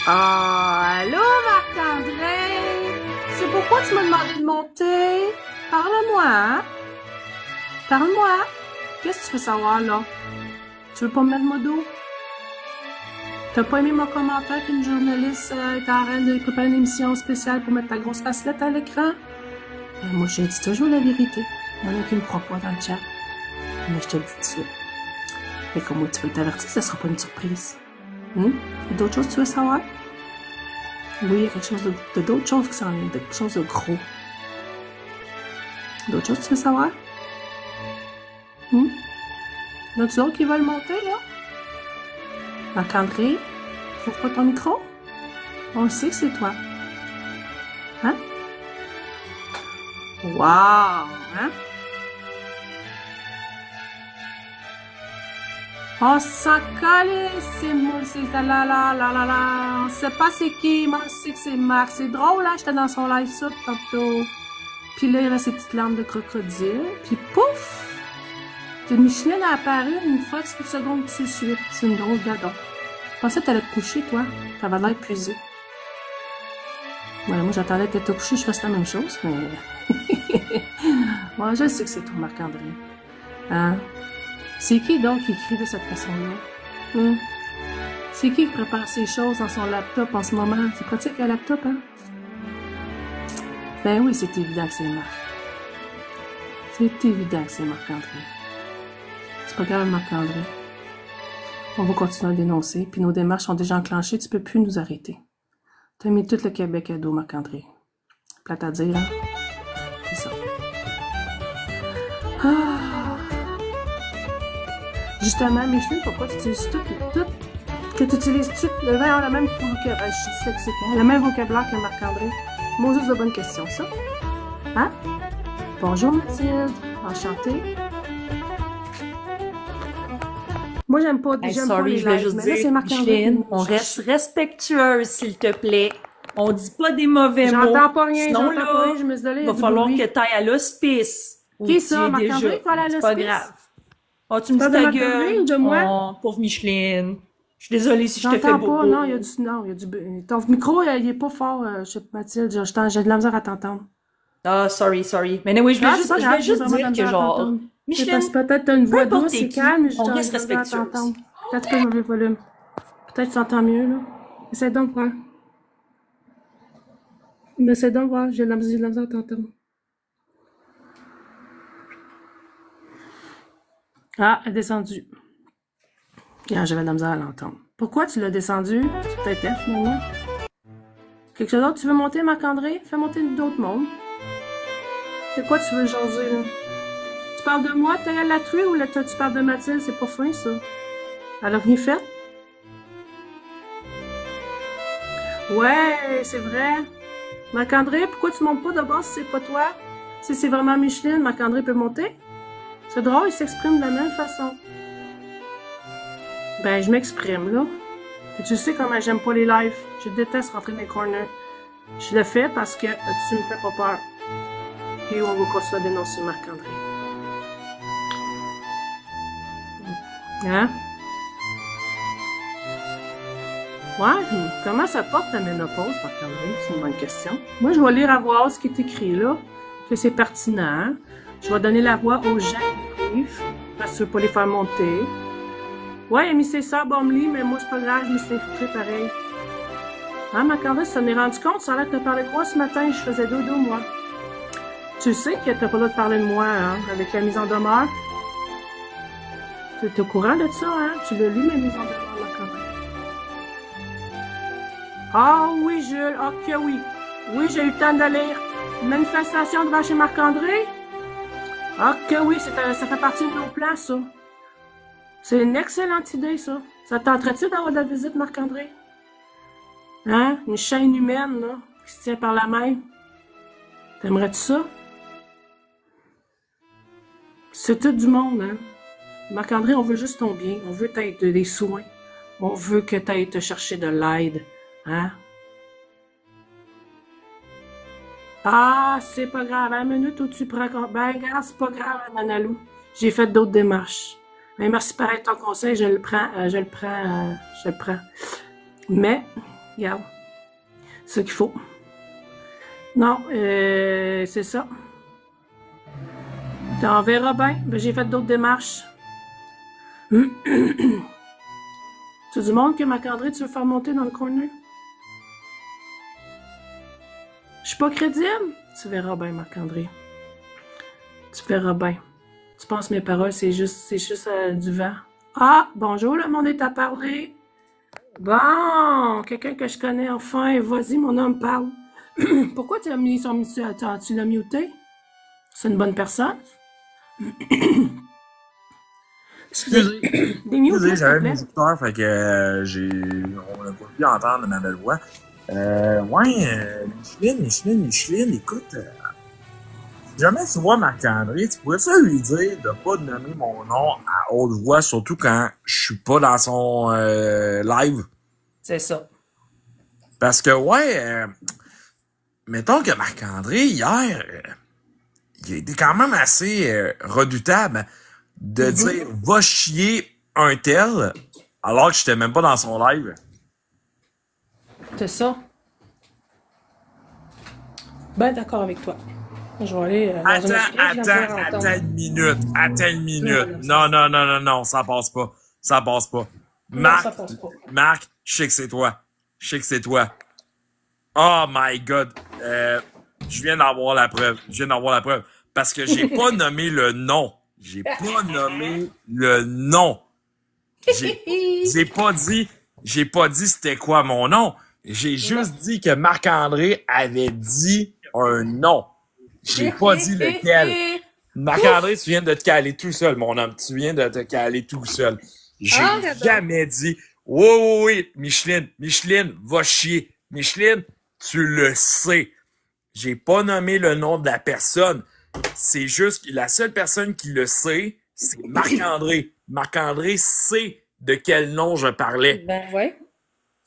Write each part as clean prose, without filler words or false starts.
Ah, allô, Marc-André? C'est pourquoi tu m'as demandé de monter? Parle-moi, hein? Parle-moi. Qu'est-ce que tu veux savoir, là? Tu veux pas me mettre mon dos? T'as pas aimé mon commentaire qu'une journaliste est en train de préparer une émission spéciale pour mettre ta grosse facelette à l'écran? Moi, je dis toujours la vérité. Il y en a qui me croient pas dans le chat. Mais je te le dis tout de suite. Et comme moi, tu veux t'avertir, ça sera pas une surprise. Il y a d'autres choses que tu veux savoir? Oui, il y a quelque chose d'autres choses qui s'en viennent, quelque chose de gros. D'autres choses que tu veux savoir? Y en a-tu d'autres qui veulent monter, là? Marc-André, trouve pas ton micro? On le sait que c'est toi. Hein? Wow! Hein? On s'en calisse, c'est moi, c'est la. On sait pas c'est qui, moi, je sais que c'est Marc. C'est drôle, là, j'étais dans son live ça tantôt. Puis là, il y avait ses petites larmes de crocodile. Puis pouf! Micheline a apparu une fois, quelques secondes tout de suite. C'est une drôle d'adon. Je pensais que t'allais te coucher, toi. T'avais l'air épuisé. Ouais, moi, j'attendais que t'aies te coucher, je fasse la même chose, mais... Moi, je sais que c'est toi, Marc-André. Hein? C'est qui, donc, qui écrit de cette façon-là? C'est qui prépare ces choses dans son laptop en ce moment? C'est pratique, un laptop, hein? Ben oui, c'est évident que c'est Marc. C'est évident que c'est Marc-André. C'est pas grave, Marc-André. On va continuer à dénoncer, puis nos démarches sont déjà enclenchées, tu peux plus nous arrêter. T'as mis tout le Québec à dos, Marc-André. Plate à dire, hein? C'est ça. Ah! Justement, Micheline, pourquoi tu utilises que tu utilises le même vocabulaire, je suis dyslexique, hein? Le même vocabulaire que Marc-André? Moi, juste de bonnes questions, ça. Hein? Bonjour, Mathilde. Enchantée. Moi, j'aime pas, sorry, je voulais juste dire, Micheline, on reste respectueuse, s'il te plaît. On dit pas des mauvais mots. J'entends pas rien, sinon, j'entends pas rien, je me suis donné. Il va falloir que t'ailles à l'hospice. Qui ça, Marc-André, faut aller à l'hospice? C'est pas grave. Oh, tu me dis ta gueule. De moi? Oh, pauvre Micheline. Je suis désolée si je te fais bobo. Non, il y a du... Ton micro, il est pas fort, Mathilde. J'ai de la misère à t'entendre. Ah, sorry. Mais oui, je voulais juste dire que genre... Micheline, peut-être t'as une voix douce et calme, on reste respectueux. Peut-être que je vais le volume. Peut-être que tu entends mieux, là. Essaie donc de voir. Mais essaie donc de voir, j'ai de la misère à t'entendre. Ah, elle est descendue. J'avais de la misère à l'entendre. Pourquoi tu l'as descendu? C'est peut-être elle, finalement. Quelque chose d'autre? Tu veux monter, Marc-André? Fais monter d'autres mondes. C'est quoi tu veux jaser, là? Tu parles de moi, t'es à la truie, ou là, tu parles de Mathilde? C'est pas fin, ça. Elle a rien fait? Ouais, c'est vrai. Marc-André, pourquoi tu montes pas d'abord si c'est pas toi? Si c'est vraiment Micheline, Marc-André peut monter? C'est drôle, il s'exprime de la même façon. Ben, je m'exprime, là. Et tu sais comment j'aime pas les lives. Je déteste rentrer dans les corners. Je le fais parce que tu me fais pas peur. Et on va continuer à dénoncer Marc-André. Hein? Ouais, comment ça porte ta ménopause, Marc-André? C'est une bonne question. Moi, je vais lire à voix haute ce qui est écrit là, que c'est pertinent. Je vais donner la voix aux gens qui écrivent, parce que je veux pas les faire monter. Ouais, il a mis ses sœurs Bomley, mais moi, c'est pas grave, je me suis infiltrée pareil. Hein, Marc-André, ça m'est rendu compte, ça a l'air de te parler de moi ce matin, je faisais dodo, moi. Tu sais que t'as pas le droit de parler de moi, hein, avec la mise en demeure. T'es au courant de ça, hein? Tu l'as lu, ma mise en demeure, Marc-André. Ah oui, Jules, ok, oui. Oui, j'ai eu le temps de lire. Manifestation devant chez Marc-André? Ok, oui, ça fait partie de nos plans, ça. C'est une excellente idée, ça. Ça tenterait-tu d'avoir de la visite, Marc-André? Hein? Une chaîne humaine, là, qui se tient par la main. T'aimerais-tu ça? C'est tout du monde, hein? Marc-André, on veut juste ton bien. On veut t'aider des soins. On veut que t'ailles te chercher de l'aide. Hein? Ah, c'est pas grave. À la minute où tu prends... Ben, regarde, c'est pas grave, Manalou. J'ai fait d'autres démarches. Mais merci pareil de ton conseil. Je le prends. Mais, Regarde. C'est ce qu'il faut. Non, c'est ça. On verra bien. Ben, j'ai fait d'autres démarches. Tu du monde que Marc-André, tu veux faire monter dans le corner? Je suis pas crédible? Tu verras bien, Marc-André. Tu verras bien. Tu penses mes paroles, c'est juste du vent. Ah, bonjour, le monde est à parler. Bon, quelqu'un que je connais enfin. Vas-y, mon homme, parle. Pourquoi tu as mis son... Tu l'as muté? C'est une bonne personne? Excusez, Excusez, j'avais mes écouteurs, fait que on n'a pas pu entendre ma belle voix. Micheline, écoute, si jamais tu vois Marc-André, tu pourrais ça lui dire de pas nommer mon nom à haute voix, surtout quand je suis pas dans son live. C'est ça. Parce que, mettons que Marc-André, hier, il a été quand même assez redoutable de dire « va chier un tel » alors que j'étais même pas dans son live. C'est ça. Ben, d'accord avec toi. Je vais aller Attends une minute. Non, ça passe pas. Marc, je sais que c'est toi. Oh my God. Je viens d'avoir la preuve. Parce que j'ai pas nommé le nom. J'ai pas dit c'était quoi mon nom. J'ai juste dit que Marc-André avait dit un nom. J'ai pas dit lequel. Marc-André, tu viens de te caler tout seul, mon homme. Tu viens de te caler tout seul. J'ai jamais dit, oui, Micheline, va chier. Micheline, tu le sais. J'ai pas nommé le nom de la personne. C'est juste que la seule personne qui le sait, c'est Marc-André. Marc-André sait de quel nom je parlais. Ben, ouais.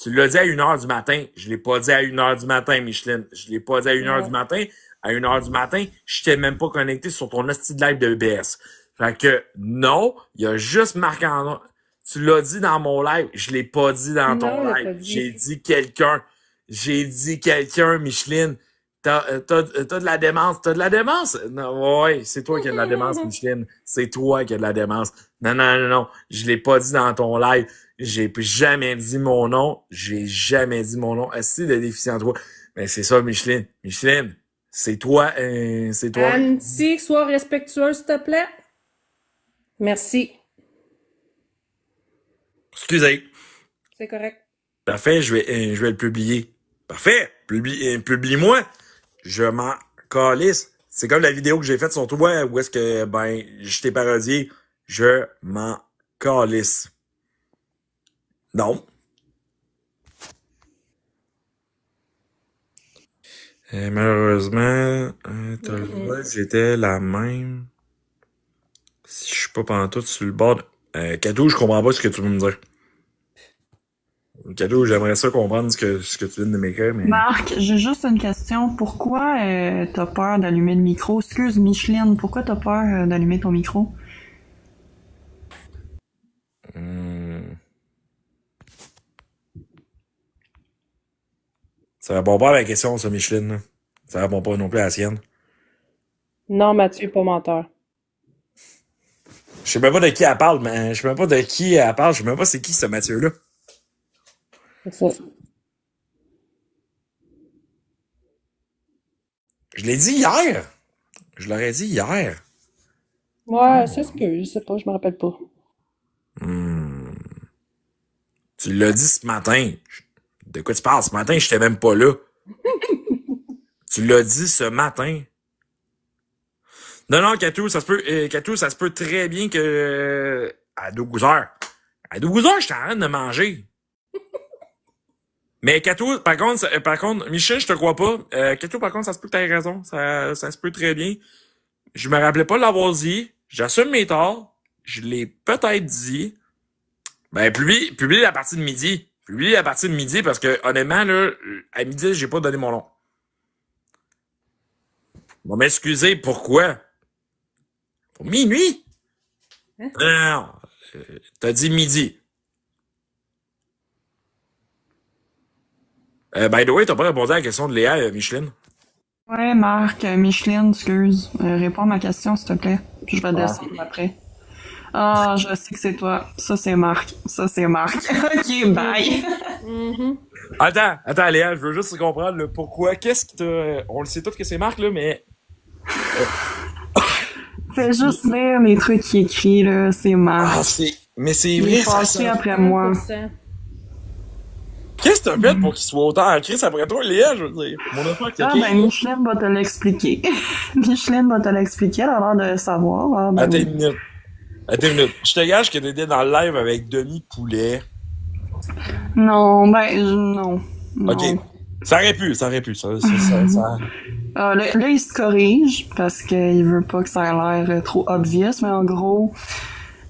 Tu l'as dit à 1h du matin. Je l'ai pas dit à 1h du matin, Micheline. Je l'ai pas dit à 1h du matin. À 1h du matin, j'étais même pas connecté sur ton hostie de live de EBS. Fait que, non, il y a juste Marc-André. Tu l'as dit dans mon live. Je l'ai pas dit dans ton live. J'ai dit quelqu'un. Micheline. T'as de la démence? Non, ouais, c'est toi qui as de la démence, Micheline. C'est toi qui as de la démence. Non. Je l'ai pas dit dans ton live. J'ai jamais dit mon nom. Assez de déficient toi. Mais c'est ça, Micheline. Micheline, c'est toi. Annecy, sois respectueuse, s'il te plaît. Merci. Excusez. C'est correct. Parfait, je vais le publier. Parfait. Publie-moi. Je m'en calisse. C'est comme la vidéo que j'ai faite sur toi où est-ce que, je t'ai parodié. Je m'en calisse. Non. Malheureusement, t'as le droit, j'étais la même. Si je suis pas pantoute sur le bord de... Cadeau, je comprends pas ce que tu veux me dire. Cadeau, j'aimerais ça comprendre ce que tu viens de m'écrire, mais... Marc, j'ai juste une question. Pourquoi t'as peur d'allumer le micro? Excuse, Micheline, pourquoi t'as peur d'allumer ton micro? Ça répond pas à la question, ça, Micheline. Là. Ça répond pas non plus à la sienne. Non, Mathieu, pas menteur. Je sais même pas de qui elle parle, mais je sais même pas de qui elle parle. Je sais même pas c'est qui ce Mathieu-là. C'est ça. Je l'ai dit hier. Je l'aurais dit hier. Ouais, ça se peut. Je sais pas, je me rappelle pas. Tu l'as dit ce matin. De quoi tu parles? Ce matin, j'étais même pas là. Tu l'as dit ce matin. Non, Katou, ça se peut très bien que à 12 heures. À 12 heures, j'étais en train de manger. Mais Katou, par contre, Michel, je te crois pas. Katou, par contre, ça se peut que t'aies raison. Ça se peut très bien. Je me rappelais pas de l'avoir dit. J'assume mes torts. Je l'ai peut-être dit. Ben, publie à partir de midi. Publie à partir de midi parce que, honnêtement, là, à midi, j'ai pas donné mon nom. Bon, m'excuser, pourquoi? Pour minuit? Hein? Non. T'as dit midi. By the way, t'as pas répondu à la question de Léa, Micheline? Ouais, Marc, Micheline, excuse. Réponds à ma question, s'il te plaît. Puis je vais descendre après. Ah, je sais que c'est toi. Ça, c'est Marc. Ça, c'est Marc. Ok, bye. Attends, Léa, je veux juste comprendre le pourquoi. Qu'est-ce qui t'a... On le sait tous que c'est Marc, là, mais... Fais juste lire les trucs qu'il écrit, là. C'est Marc. Ah, c'est... Mais c'est Il vrai, est ça... fâché après moi. 100%. Qu'est-ce que t'as fait pour qu'il soit autant en crise après toi, Léa, je veux dire? Mon affaire, Ah, ben, Micheline va te l'expliquer. Micheline va te l'expliquer, elle a l'air de savoir. Ah, ben, Attends une minute. Je te gage que t'étais dans le live avec Denis Poulet. Non, non. Ok. Ça aurait pu. Ça... Là, il se corrige parce qu'il veut pas que ça ait l'air trop obvious, mais en gros,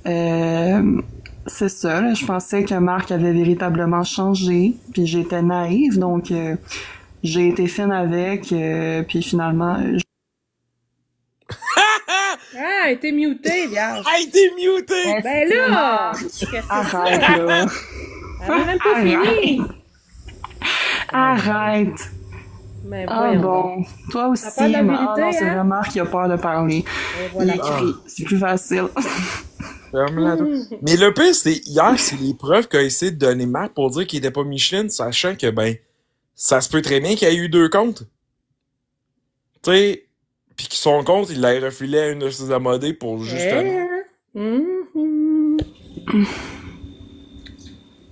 c'est ça. Là, je pensais que Marc avait véritablement changé, puis j'étais naïve, donc j'ai été fine avec, puis finalement... Ah, t'es muté, vierge. Ah, t'es muté! Ben là! Arrête, là. Elle a même pas fini. Arrête. Mais Ah voyons bon, donc. toi aussi. T'as peur de la mais vérité, non, c'est hein? vraiment Marc qui a peur de parler. Et voilà. Il écrit, c'est plus facile. Mais le pire, c'est hier, c'est les preuves qu'a essayé de donner Marc pour dire qu'il était pas Micheline, sachant que, ben, ça se peut très bien qu'il y ait eu 2 comptes. Tu sais, pis que son compte, il l'a refilé à une de ses amodées pour justement...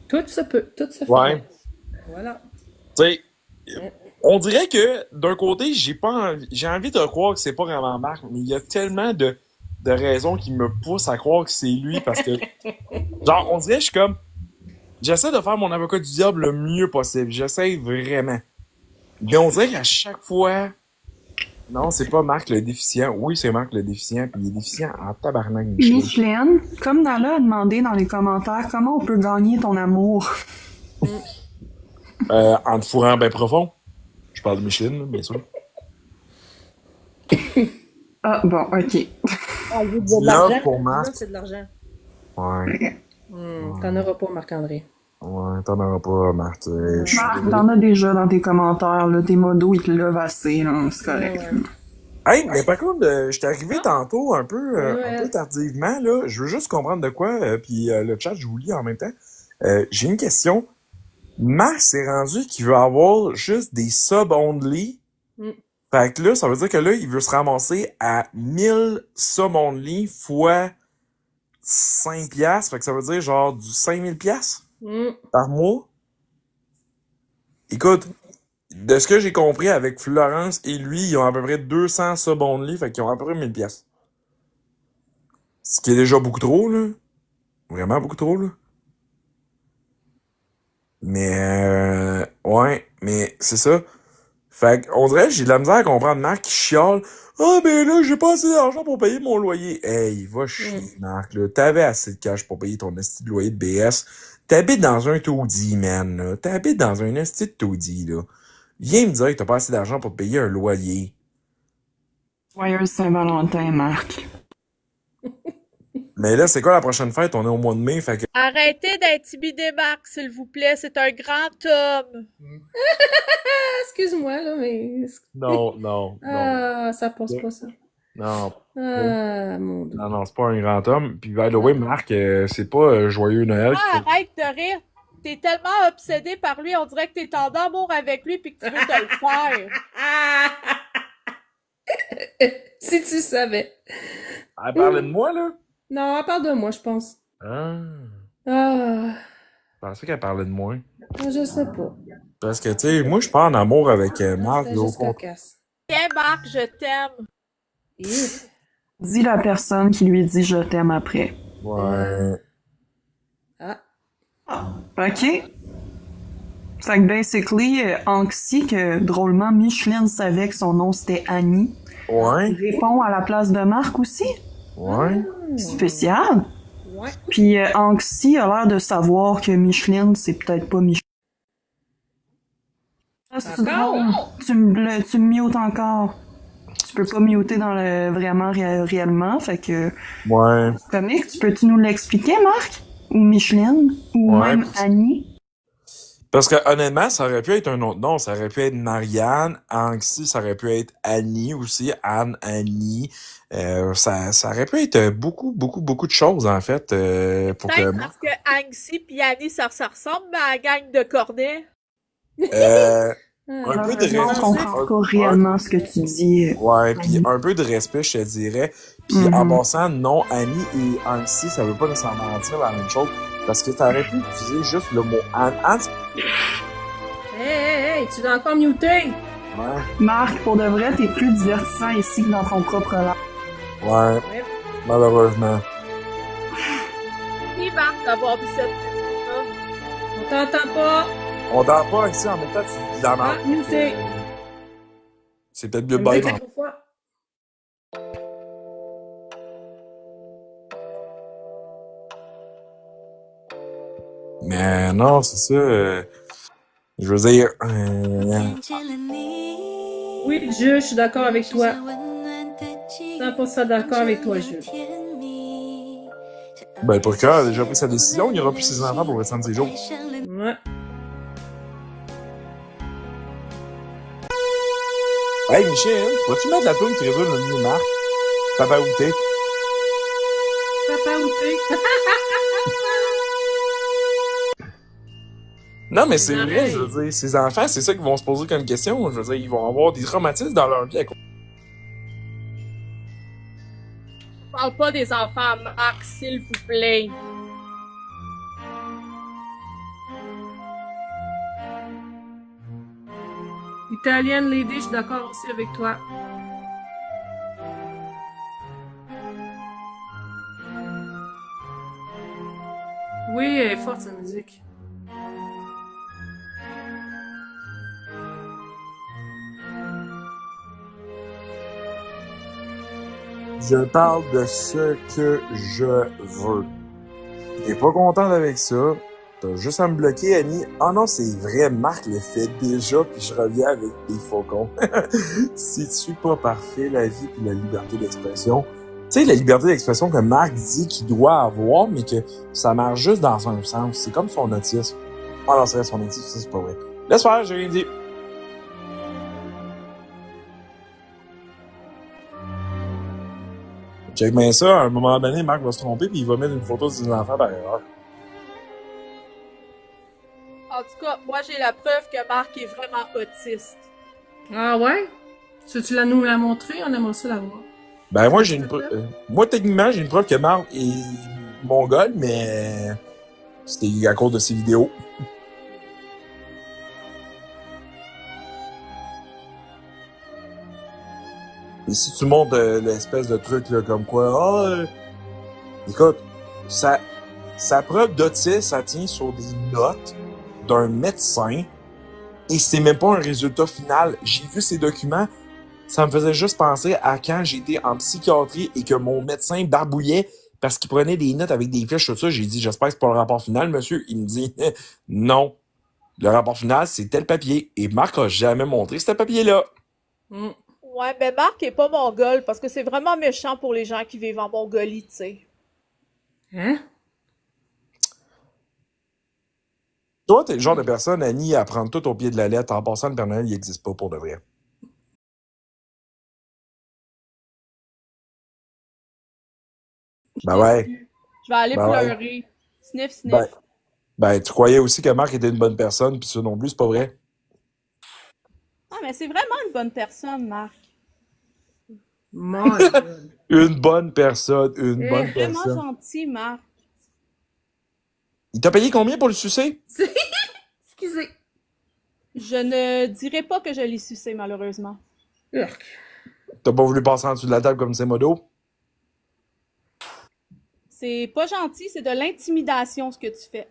Tout se peut, tout se fait. Ouais. Voilà. Tu sais, on dirait que, d'un côté, j'ai envie de croire que c'est pas vraiment Marc, mais il y a tellement de raisons qui me poussent à croire que c'est lui, parce que, genre, on dirait que je suis comme... J'essaie de faire mon avocat du diable le mieux possible. J'essaie vraiment. Mais on dirait qu'à chaque fois... Non, c'est pas Marc le déficient. Oui, c'est Marc le déficient, puis il est déficient en tabarnak, Micheline. Micheline, comme Nala a demandé dans les commentaires, comment on peut gagner ton amour? En te fourrant bien profond. Je parle de Micheline, là, bien sûr. Ah, bon, ok. On veut de Love l'argent. pour Marc. Ça, c'est de l'argent. Ouais. T'en auras pas, Marc-André. Ouais, t'en auras pas, Marc. Marc, t'en as déjà dans tes commentaires, là. Tes modos, ils te lovent assez, là. C'est correct. Hey, mais par contre, je t'ai arrivé tantôt un peu tardivement, là. Je veux juste comprendre de quoi, puis le chat, je vous lis en même temps. J'ai une question. Marc s'est rendu qu'il veut avoir juste des sub-only. Fait que là, ça veut dire que là, il veut se ramasser à 1000 sub-only fois 5 piastres. Fait que ça veut dire genre du 5000 piastres par mois. Écoute, de ce que j'ai compris avec Florence et lui, ils ont à peu près 200 sub-only. Fait qu'ils ont à peu près 1000 piastres. Ce qui est déjà beaucoup trop, là. Vraiment beaucoup trop, là. Mais, ouais, mais c'est ça. Fait qu'on dirait que j'ai de la misère à comprendre Marc qui chiale. Ah, ben là, j'ai pas assez d'argent pour payer mon loyer. Hey, va chier, Marc, là. T'avais assez de cash pour payer ton esti de loyer de BS. T'habites dans un taudis, man, là. T'habites dans un esti de taudis, là. Viens me dire que t'as pas assez d'argent pour te payer un loyer. Joyeuse Saint-Valentin, Marc. Mais là, c'est quoi la prochaine fête? On est au mois de mai, fait que... Arrêtez d'intimider Marc, s'il vous plaît. C'est un grand homme. Excuse-moi, là, mais... Non. Ah, ça passe pas, ça. Non. Ah, mon Dieu. Non, c'est pas un grand homme. Puis, by the way, Marc, c'est pas Joyeux Noël. Ah, arrête de rire. T'es tellement obsédé par lui, on dirait que t'es en amour avec lui puis que tu veux te le faire. Si tu savais. Elle parlait de moi, là? Non, elle parle de moi, je pense. Ah. Ah, Je pensais qu'elle parlait de moi. je sais pas. Parce que, tu sais, moi, je suis pas en amour avec Marc. C'est Là, au juste contraire. cocasse. Tiens, Marc, je t'aime. Dis la personne qui lui dit je t'aime après. Ouais. Ok. Fait que basically, Anxi, que drôlement Micheline savait que son nom c'était Annie, Ouais. répond à la place de Marc aussi. Ouais. Spécial. Ouais. Puis Anxi a l'air de savoir que Micheline, c'est peut-être pas Micheline. Ah, c'est Encore? drôle. Tu me mutes encore. Tu peux pas muter dans le vraiment réellement, fait que Ouais. comique, tu peux-tu nous l'expliquer, Marc? Ou Micheline? Ou Ouais. même Annie? Parce que honnêtement, ça aurait pu être un autre nom. Ça aurait pu être Marianne. Anxi, ça aurait pu être Annie aussi. Anne, Annie. Ça aurait pu être beaucoup, beaucoup, beaucoup de choses, en fait. Pour que... Peut-être parce que Anxi et Annie, ça ressemble à la gang de Cornet. Un peu de Je respect. comprends pas réellement ce que tu dis. Ouais, puis un peu de respect, je te dirais. Puis en passant, non, Annie et Anxi, ça veut pas nécessairement dire la même chose. Parce que t'aurais pu utiliser juste le mot Anne. Anne, Hey, tu dois encore muter. ouais. Marc, pour de vrai, t'es plus divertissant ici que dans ton propre langue. Ouais. Malheureusement. Il marque d'avoir vu cette petite-là. On t'entend pas. On dort pas ici en même temps, tu dis la Ah, merde. muter. C'est peut-être mieux de bailler. Mais non, c'est ça. Je veux dire. Oui, je suis d'accord avec toi. 100% d'accord avec toi, je. Ben, pour le cœur, a déjà pris sa décision. Il n'y aura plus ses enfants pour le restant de ses jours. Ouais. Hey, Michel, vas-tu mettre la toune qui résume le nouveau Marc? Papa outé. Papa outé. Non, mais c'est vrai, je veux dire, ces enfants, c'est ça qu'ils vont se poser comme question. Je veux dire, ils vont avoir des traumatismes dans leur vie. Parle pas des enfants à Marc, s'il vous plaît. Italienne Lady, je suis d'accord aussi avec toi. Oui, elle est forte, sa musique. Je parle de ce que je veux. T'es pas contente avec ça? T'as juste à me bloquer, Annie. Ah non, c'est vrai, Marc le fait déjà, puis je reviens avec des faucons. C'est-tu pas parfait, la vie et la liberté d'expression? Tu sais, la liberté d'expression que Marc dit qu'il doit avoir, mais que ça marche juste dans un sens. C'est comme son autisme. Ah non, c'est vrai, son autisme, ça, c'est pas vrai. Laisse faire, j'ai rien dit. Check bien ça, à un moment donné, Marc va se tromper puis il va mettre une photo de ses enfants par erreur. En tout cas, moi, j'ai la preuve que Marc est vraiment autiste. Ah ouais? Tu la nous l'as montré? On aimerait ça la voir. Ben, moi, j'ai une preuve. Moi, techniquement, j'ai une preuve que Marc est mongol, mais c'était à cause de ses vidéos. Et si tu montres l'espèce de truc, là, comme quoi, écoute, sa preuve d'autisme, ça tient sur des notes d'un médecin, et c'est même pas un résultat final. J'ai vu ces documents, ça me faisait juste penser à quand j'étais en psychiatrie et que mon médecin barbouillait parce qu'il prenait des notes avec des fiches, tout ça. J'ai dit, j'espère que c'est pas le rapport final, monsieur. Il me dit, non. Le rapport final, c'est tel papier. Et Marc a jamais montré ce papier-là. Mm. Ouais, mais Marc est pas mongol parce que c'est vraiment méchant pour les gens qui vivent en Mongolie, tu sais. Hein? Toi, t'es le genre de personne, Annie, à prendre tout au pied de la lettre en passant le Père Noël, il n'existe pas pour de vrai. Ben ouais. Je vais aller Ben ouais. pleurer. Sniff, sniff. Ben, tu croyais aussi que Marc était une bonne personne, puis ça non plus, c'est pas vrai. Ah, mais c'est vraiment une bonne personne, Marc. Mon Dieu. Une bonne personne, une Eh, bonne Vraiment personne. gentil, Marc. Il t'a payé combien pour le sucer? Excusez. Je ne dirais pas que je l'ai sucé, malheureusement. Urk. T'as pas voulu passer en dessous de la table comme c'est modo? C'est pas gentil, c'est de l'intimidation, ce que tu fais.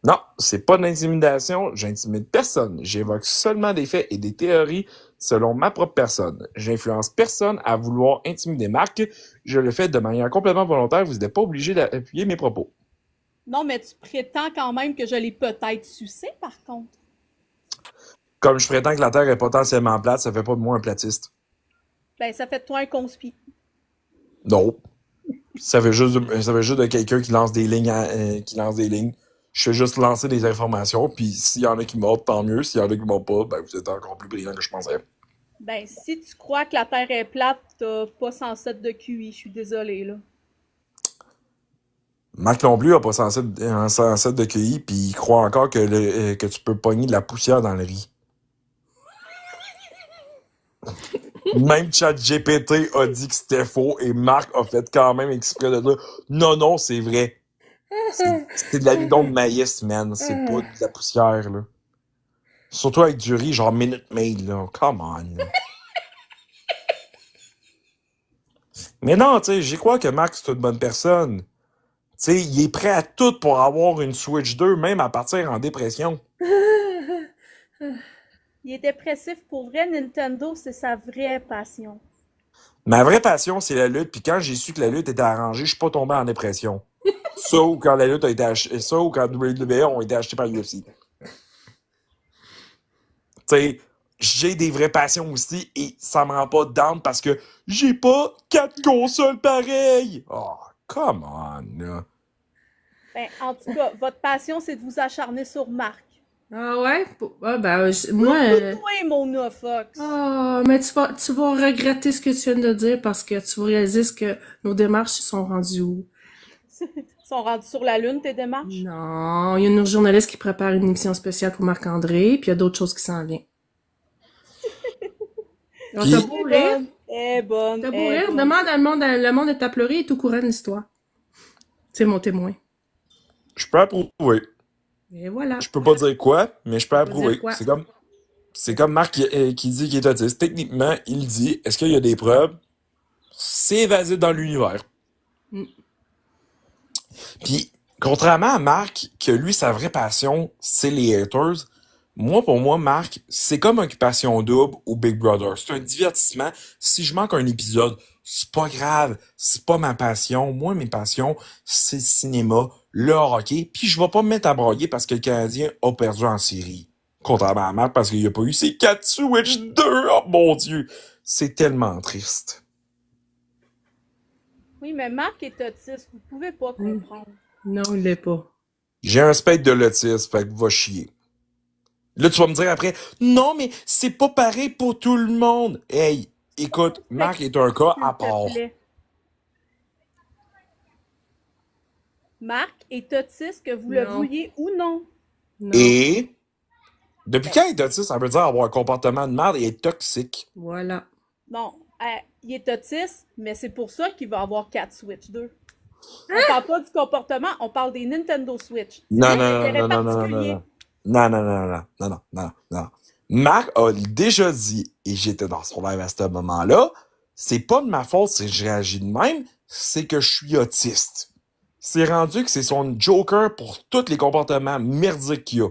Non, c'est pas de l'intimidation, j'intimide personne. J'évoque seulement des faits et des théories selon ma propre personne. J'influence personne à vouloir intimider Marc. Je le fais de manière complètement volontaire, vous n'êtes pas obligé d'appuyer mes propos. Non, mais tu prétends quand même que je l'ai peut-être sucé, par contre. Comme je prétends que la Terre est potentiellement plate, ça fait pas de moi un platiste. Ben, ça fait de toi un conspi. Non. Ça fait juste de quelqu'un qui lance des lignes, qui lance des lignes. Je fais juste lancer des informations, puis s'il y en a qui m'ont, tant mieux. S'il y en a qui m'ont pas, ben vous êtes encore plus brillant que je pensais. Ben, si tu crois que la Terre est plate, t'as pas 107 de QI, je suis désolée, là. Marc non plus a pas 107 de QI, puis il croit encore que tu peux pogner de la poussière dans le riz. Même ChatGPT a dit que c'était faux, et Marc a fait quand même exprès de dire non, non, c'est vrai. C'est de l'amidon de maïs, man. C'est pas de la poussière, là. Surtout avec du riz, genre Minute Maid, là. Come on. Là. Mais non, tu sais, j'y crois que Marc, c'est une bonne personne. Tu sais, il est prêt à tout pour avoir une Switch 2, même à partir en dépression. Il est dépressif pour vrai. Nintendo, c'est sa vraie passion. Ma vraie passion, c'est la lutte, puis quand j'ai su que la lutte était arrangée, je suis pas tombé en dépression. Ça ou quand la lutte a été achetée, ça ou quand WWE ont été achetés par UFC. Tu sais, j'ai des vraies passions aussi et ça me rend pas down parce que j'ai pas 4 consoles pareilles. Oh, come on, là. Ben, en tout cas, votre passion, c'est de vous acharner sur Marc. Ah ouais? Ah ben, moi... Oui, Mona Fox. Ah, mais tu vas regretter ce que tu viens de dire parce que tu vas réaliser que nos démarches sont rendues où? Ils sont rendus sur la Lune, tes démarches? Non, il y a une journaliste qui prépare une émission spéciale pour Marc-André, puis il y a d'autres choses qui s'en viennent. Puis- T'as beau rire, Eh bonne. t'as beau rire, demande à le monde est à pleurer, il est au courant de l'histoire. C'est mon témoin. Je peux approuver. Et voilà. Je peux pas dire quoi, mais je peux peux approuver. dire quoi? C'est comme Marc qui dit qu'il est autiste. Techniquement, il dit, est-ce qu'il y a des preuves? C'est évasé dans l'univers. Mm. Puis, contrairement à Marc, que lui, sa vraie passion, c'est les haters, pour moi, Marc, c'est comme Occupation Double ou Big Brother. C'est un divertissement. Si je manque un épisode, c'est pas grave. C'est pas ma passion. Moi, mes passions, c'est le cinéma, le hockey. Puis je vais pas me mettre à broyer parce que le Canadien a perdu en série. Contrairement à Marc, parce qu'il a pas eu ses 4 Switch 2. Oh mon Dieu! C'est tellement triste. Oui, mais Marc est autiste, vous pouvez pas comprendre. Non, il l'est pas. J'ai un spectre de l'autisme, fait que va chier. Là, tu vas me dire après, non, mais c'est pas pareil pour tout le monde. Hey, écoute, Marc est un cas à part. S'il te plaît. Marc est autiste, que vous le Non. vouliez ou non. Non. Et, depuis quand être autiste, ça veut dire avoir un comportement de merde et être toxique. Voilà. Non, il est autiste, mais c'est pour ça qu'il va avoir 4 Switch 2. On parle pas du comportement, on parle des Nintendo Switch. Non, C'est non, un non, intérêt non, non, non, particulier. non. Marc a déjà dit, et j'étais dans son live à ce moment-là, c'est pas de ma faute si je réagis de même, c'est que je suis autiste. C'est rendu que c'est son joker pour tous les comportements merdiques qu'il y a.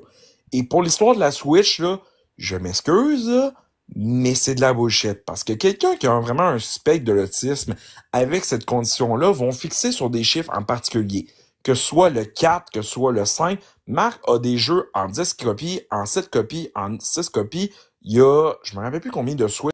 Et pour l'histoire de la Switch, là, je m'excuse, là, mais c'est de la bullshit. Parce que quelqu'un qui a vraiment un spectre de l'autisme avec cette condition-là vont fixer sur des chiffres en particulier. Que ce soit le 4, que ce soit le 5, Marc a des jeux en 10 copies, en 7 copies, en 6 copies. Il y a, je me rappelle plus combien de Switch